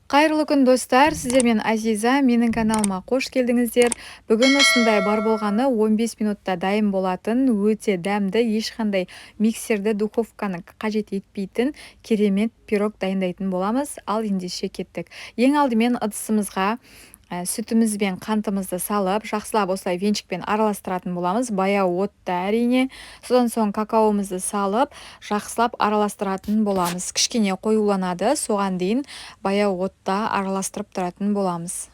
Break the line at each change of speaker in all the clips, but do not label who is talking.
Қайырлы күн достар, сіздермен Азиза, менің каналыма қош келдіңіздер. Бүгін осындай бар болғаны 15 минутта дайын болатын, өте дәмді, ешқандай миксерді, духовканы қажет етпейтін керемет пирог дайындайтын боламыз. Ал ендеше кеттік. Ең алдымен ыдысымызға сүтіміз бен қантымызды салып, жақсылап осылай венчикпен араластыратын боламыз. Баяу отта әрине. Содан соң какаомызды салып, жақсылап араластыратын боламыз. Кішкене қоюланады, соған дейін баяу отта араластырып тұратын боламыз.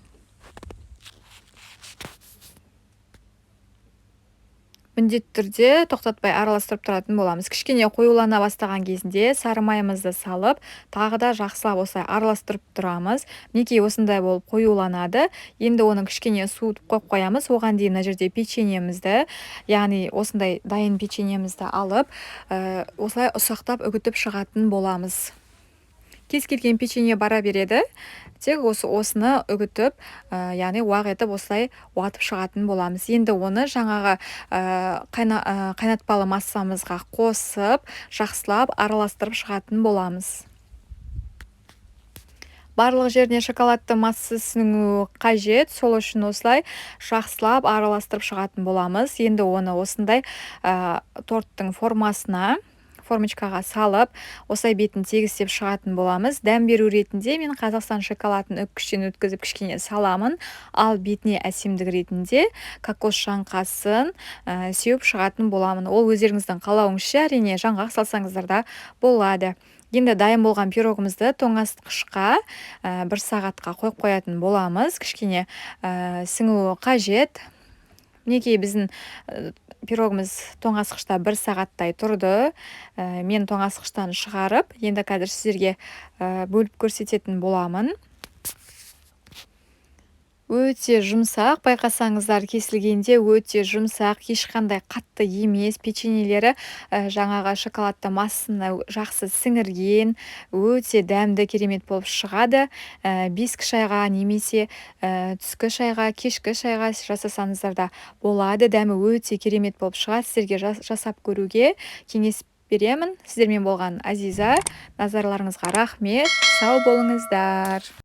Міндетті түрде тоқтатпай араластырып тұратын боламыз. Кішкене қоюлана бастаған кезінде сары майымызды салып, тағы да жақсылап осылай араластырып тұрамыз. Мінекей осындай болып қоюланады. Енді оның кішкене суытып қойып қоямыз. Оған дейін мына жерде печеньемізді, яғни осындай дайын печеньемізді алып, осылай ұсақтап үгітіп шығатын боламыз. Кез келген печенье бара береді, тек осыны үгітіп, яғни уақ етіп осылай уатып шығатын боламыз. Енді оны жаңағы қайнатпалы массамызға қосып, жақсылап араластырып шығатын боламыз. Барлық жеріне шоколадты масса сіңуі қажет, сол үшін осылай жақсылап араластырып шығатын боламыз. Енді оны осындай торттың формочкаға салып, осылай бетін тегістеп шығатын боламыз. Дәм беру ретінде мен Қазақстан шоколадын үккіштен өткізіп кішкене саламын, ал бетіне әсемдік ретінде кокос жаңқасын сеуіп шығатын боламын. Ол өздеріңіздің қалауыңызша, әрине жаңғақ салсаңыздар да болады. Енді дайын болған пирогымызды тоңазытқышқа 1 сағатқа қойып қоятын боламыз. Кішкене сіңуі қажет. Мінекей біздің пирогымыз тоңазытқышта 1 сағаттай тұрды. Мен тоңазытқыштан шығарып, енді қазір сіздерге бөліп көрсететін боламын. Өте жұмсақ, байқасаңыздар кесілгенде өте жұмсақ, ешқандай қатты емес, печеньелері жаңағы шоколадты массаны жақсы сіңірген, өте дәмді керемет болып шығады. Бескі шайға немесе түскі шайға, кешкі шайға жасасаңыздар да болады. Дәмі өте керемет болып шығады. Сіздерге жасап көруге кеңес беремін. Сіздермен болған Азиза. Назарларыңызға рахмет. Сау болыңыздар.